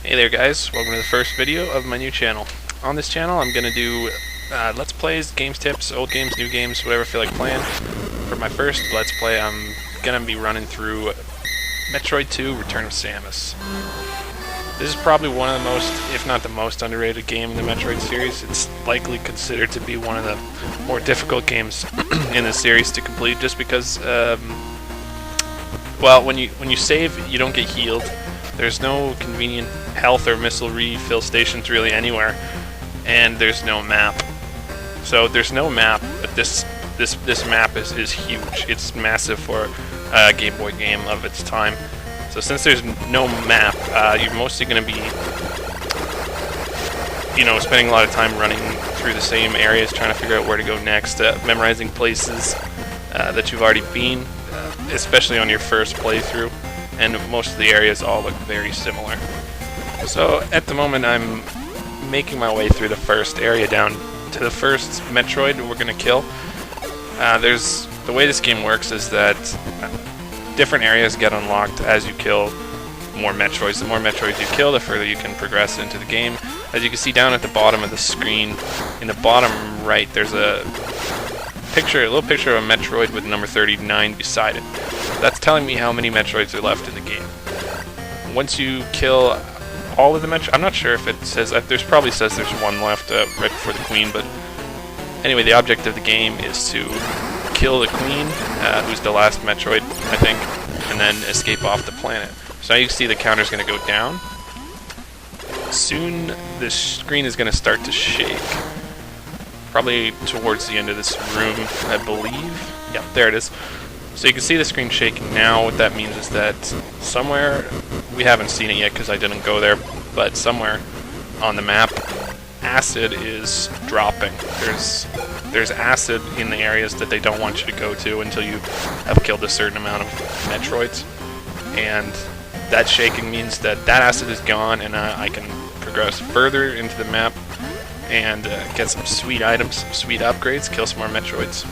Hey there guys, welcome to the first video of my new channel. On this channel I'm going to do Let's Plays, games tips, old games, new games, whatever I feel like playing. For my first Let's Play I'm going to be running through Metroid II, Return of Samus. This is probably one of the most, if not the most underrated game in the Metroid series. It's likely considered to be one of the more difficult games in the series to complete just because, well, when you save you don't get healed. There's no convenient health or missile refill stations really anywhere, and there's no map. So there's no map, but this map is huge. It's massive for a Game Boy game of its time. So since there's no map, you're mostly going to be, spending a lot of time running through the same areas, trying to figure out where to go next, memorizing places that you've already been, especially on your first playthrough. And most of the areas all look very similar. So at the moment I'm making my way through the first area down to the first Metroid we're going to kill. The way this game works is that different areas get unlocked as you kill more Metroids. The more Metroids you kill, the further you can progress into the game. As you can see down at the bottom of the screen, in the bottom right, there's a little picture of a Metroid with number 39 beside it. That's telling me how many Metroids are left in the game. Once you kill all of the Metroids, I'm not sure if it says, there's probably says there's one left right before the Queen, but anyway, the object of the game is to kill the Queen, who's the last Metroid, I think, and then escape off the planet. So now you can see the counter's going to go down. Soon the screen is going to start to shake. Probably towards the end of this room, I believe. Yep, there it is. So you can see the screen shaking now. What that means is that somewhere, we haven't seen it yet because I didn't go there, but somewhere on the map, acid is dropping. There's acid in the areas that they don't want you to go to until you have killed a certain amount of Metroids. And that shaking means that acid is gone, and I can progress further into the map and get some sweet items, some sweet upgrades, kill some more Metroids.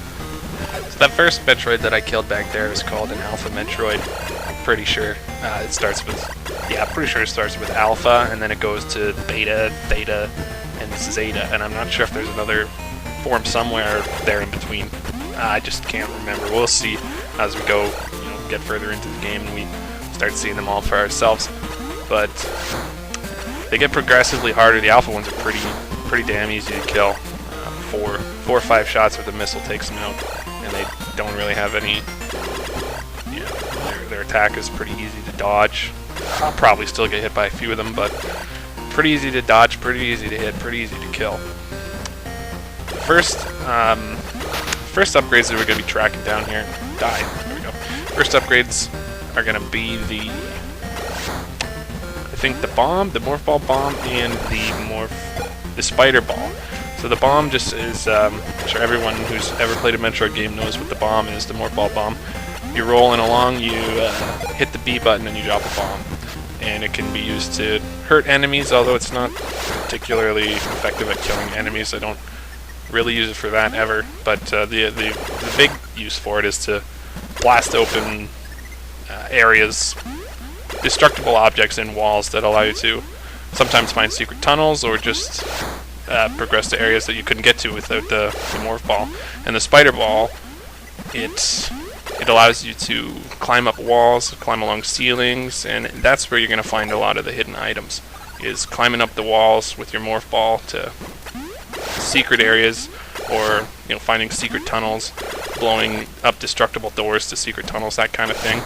So that first Metroid that I killed back there is called an Alpha Metroid. I'm pretty sure it starts with Alpha, and then it goes to Beta, Theta, and Zeta, and I'm not sure if there's another form somewhere there in between. I just can't remember. We'll see as we go, get further into the game and we start seeing them all for ourselves. But they get progressively harder. The Alpha ones are pretty damn easy to kill. Four or five shots with a missile takes them out, and they don't really have any. Their attack is pretty easy to dodge. I'll probably still get hit by a few of them, but pretty easy to dodge, pretty easy to hit, pretty easy to kill. The first upgrades that we're going to be tracking down here. There we go. First upgrades are going to be I think the bomb, the morph ball bomb, and the spider ball. So the bomb just is, I'm sure everyone who's ever played a Metroid game knows what the bomb is, the morph ball bomb. You're rolling along, you hit the B button and you drop a bomb. And it can be used to hurt enemies, although it's not particularly effective at killing enemies. I don't really use it for that ever, but the big use for it is to blast open areas, destructible objects in walls that allow you to sometimes find secret tunnels or just progress to areas that you couldn't get to without the morph ball. And the spider ball, it allows you to climb up walls, climb along ceilings, and that's where you're going to find a lot of the hidden items, is climbing up the walls with your morph ball to secret areas, or finding secret tunnels, blowing up destructible doors to secret tunnels, that kind of thing.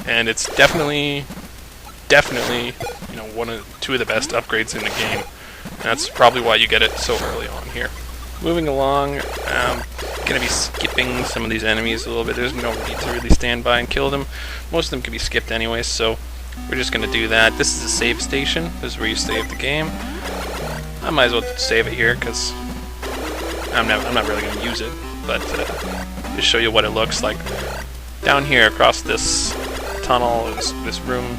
And it's definitely two of the best upgrades in the game. And that's probably why you get it so early on here. Moving along, I'm going to be skipping some of these enemies a little bit. There's no need to really stand by and kill them. Most of them can be skipped anyway, so we're just going to do that. This is a save station. This is where you save the game. I might as well save it here because I'm not really going to use it, but just show you what it looks like. Down here across this tunnel is this room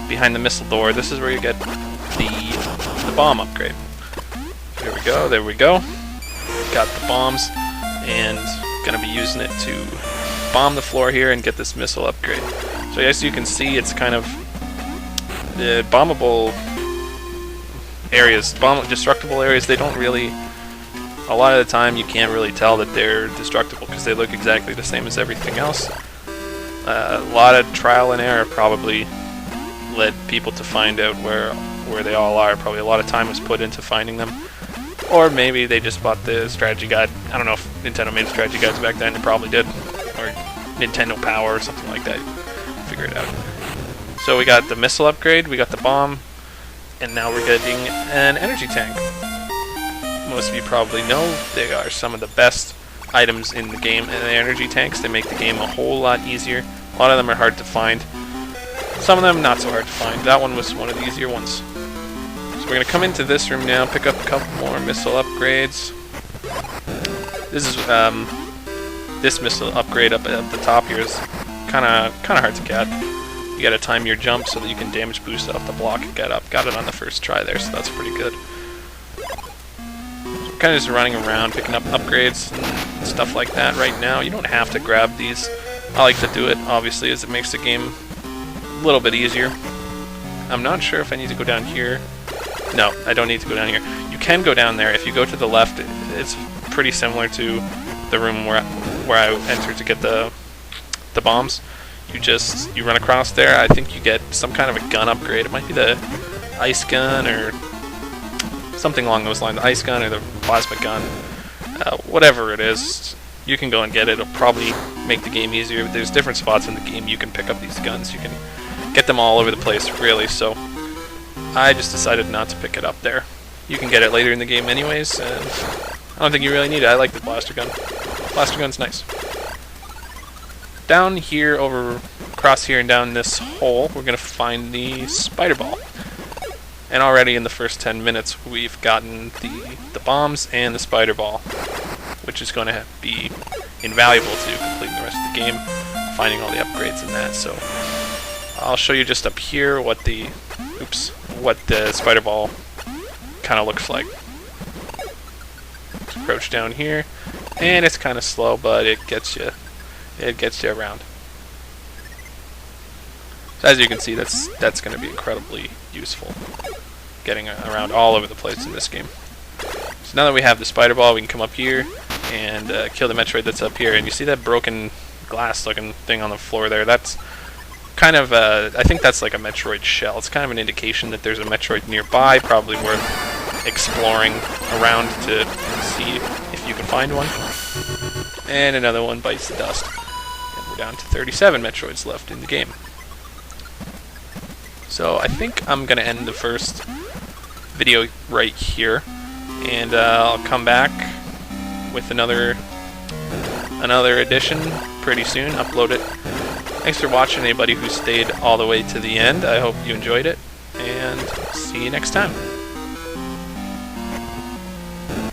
behind the missile door. This is where you get the bomb upgrade. There we go. Got the bombs, and gonna be using it to bomb the floor here and get this missile upgrade. So as you can see, it's kind of the bombable areas, bomb destructible areas, they don't really, a lot of the time you can't really tell that they're destructible because they look exactly the same as everything else. A lot of trial and error probably led people to find out where they all are. Probably a lot of time was put into finding them. Or maybe they just bought the strategy guide. I don't know if Nintendo made strategy guides back then. It probably did. Or Nintendo Power or something like that. Figure it out. So we got the missile upgrade, we got the bomb, and now we're getting an energy tank. Most of you probably know they are some of the best items in the game, and the energy tanks, they make the game a whole lot easier. A lot of them are hard to find. Some of them not so hard to find. That one was one of the easier ones. So we're going to come into this room now, pick up a couple more missile upgrades. This is this missile upgrade up at the top here is kind of hard to get. You got to time your jump so that you can damage boost off the block and get up. Got it on the first try there, so that's pretty good. So kind of just running around, picking up upgrades and stuff like that right now. You don't have to grab these. I like to do it, obviously, as it makes the game a little bit easier. I'm not sure if I need to go down here. No, I don't need to go down here. You can go down there. If you go to the left, it's pretty similar to the room where I entered to get the bombs. You run across there. I think you get some kind of a gun upgrade. It might be the ice gun or something along those lines. The ice gun or the plasma gun. Whatever it is, you can go and get it. It'll probably make the game easier. There's different spots in the game you can pick up these guns. You can get them all over the place, really. So I just decided not to pick it up there. You can get it later in the game anyways, and I don't think you really need it. I like the blaster gun. Blaster gun's nice. Down here, across here and down this hole, we're going to find the spiderball. And already in the first 10 minutes, we've gotten the bombs and the spiderball, which is going to be invaluable to completing the rest of the game, finding all the upgrades and that. So I'll show you just up here what the spiderball kind of looks like. Just approach down here, and it's kind of slow, but it gets you around. So as you can see, that's going to be incredibly useful, getting around all over the place in this game. So now that we have the spider ball, we can come up here and kill the Metroid that's up here. And you see that broken glass-looking thing on the floor there? That's kind of I think that's like a Metroid shell. It's kind of an indication that there's a Metroid nearby, probably worth exploring around to see if you can find one. And another one bites the dust. And we're down to 37 Metroids left in the game. So I think I'm going to end the first video right here, and I'll come back with another edition pretty soon, upload it. Thanks for watching, anybody who stayed all the way to the end. I hope you enjoyed it, and see you next time.